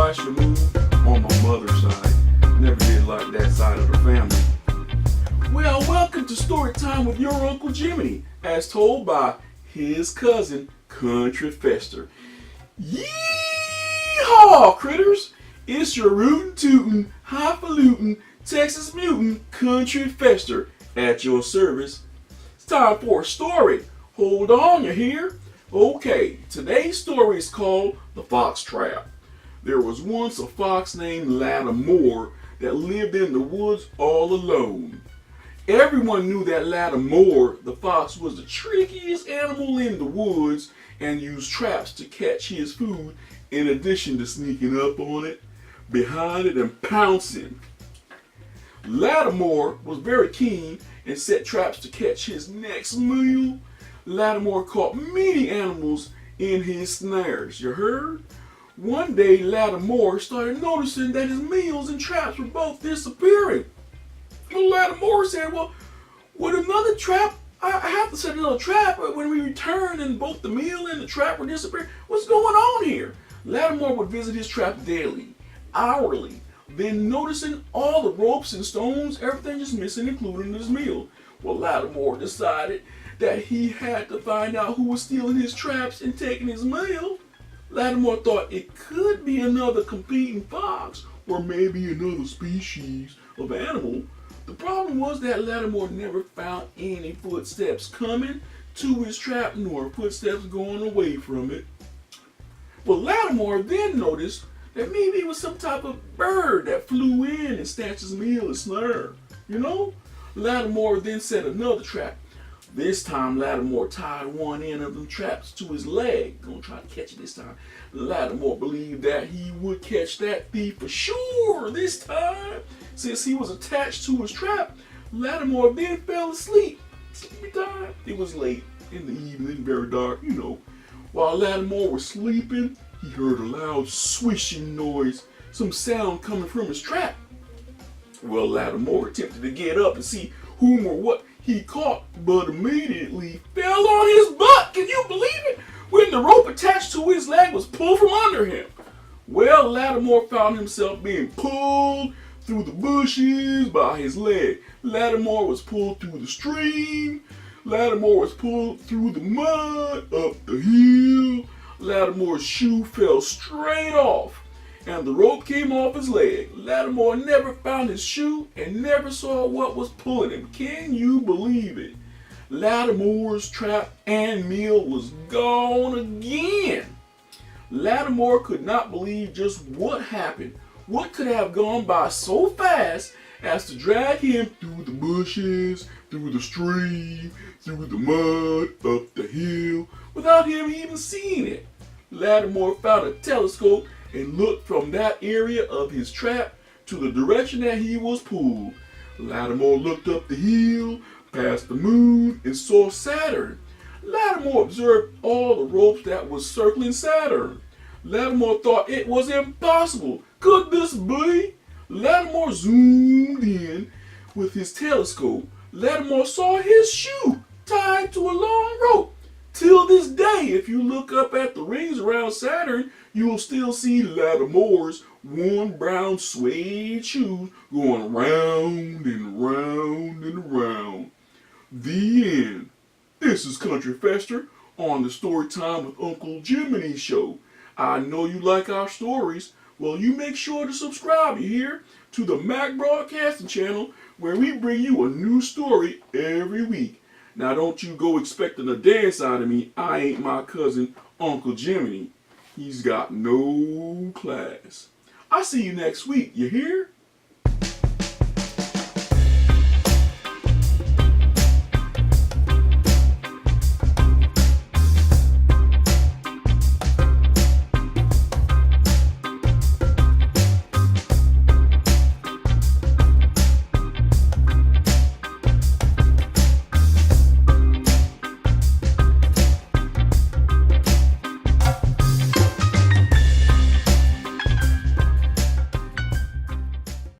twice removed on my mother's side. Never did like that side of the family. Well, welcome to Story Time with your Uncle Jimony, as told by his cousin, Country Fester. Yee-haw, critters! It's your rootin' tootin', highfalutin', Texas mutant, Country Fester at your service. It's time for a story. Hold on, you hear? Okay, today's story is called The Fox Trap. There was once a fox named Lattimore that lived in the woods all alone. Everyone knew that Lattimore, the fox, was the trickiest animal in the woods and used traps to catch his food in addition to sneaking up on it, behind it, and pouncing. Lattimore was very keen and set traps to catch his next meal. Lattimore caught many animals in his snares, you heard? One day, Lattimore started noticing that his meals and traps were both disappearing. Well, Lattimore said, well, with another trap, I have to set another trap, but when we return and both the meal and the trap were disappearing, what's going on here? Lattimore would visit his trap daily, hourly, then noticing all the ropes and stones, everything just missing, including his meal. Well, Lattimore decided that he had to find out who was stealing his traps and taking his meal. Lattimore thought it could be another competing fox or maybe another species of animal. The problem was that Lattimore never found any footsteps coming to his trap nor footsteps going away from it. Well, Lattimore then noticed that maybe it was some type of bird that flew in and snatched his meal and snare. You know? Lattimore then set another trap. This time, Lattimore tied one end of the traps to his leg. Gonna try to catch it this time. Lattimore believed that he would catch that thief for sure this time. Since he was attached to his trap, Lattimore then fell asleep. Sleepy time. It was late in the evening, very dark, you know. While Lattimore was sleeping, he heard a loud swishing noise, some sound coming from his trap. Well, Lattimore attempted to get up and see whom or what he caught, but immediately fell on his butt. Can you believe it? When the rope attached to his leg was pulled from under him. Well, Lattimore found himself being pulled through the bushes by his leg. Lattimore was pulled through the stream. Lattimore was pulled through the mud, up the hill. Lattimore's shoe fell straight off, and the rope came off his leg. Lattimore never found his shoe and never saw what was pulling him. Can you believe it? Lattimore's trap and meal was gone again. Lattimore could not believe just what happened. What could have gone by so fast as to drag him through the bushes, through the stream, through the mud, up the hill, without him even seeing it? Lattimore found a telescope and looked from that area of his trap to the direction that he was pulled. Lattimore looked up the hill, past the moon, and saw Saturn. Lattimore observed all the ropes that was circling Saturn. Lattimore thought it was impossible. Could this be? Lattimore zoomed in with his telescope. Lattimore saw his shoe tied to a long rope. Till this day, if you look up at the rings around Saturn, you will still see Lattimore's worn brown suede shoes going round and round and round. The end. This is Country Fester on the Story Time with Uncle Jimony show. I know you like our stories. Well, you make sure to subscribe, you hear, to the Mac Broadcasting channel, where we bring you a new story every week. Now, don't you go expecting a dance out of me. I ain't my cousin, Uncle Jimony. He's got no class. I'll see you next week, you hear?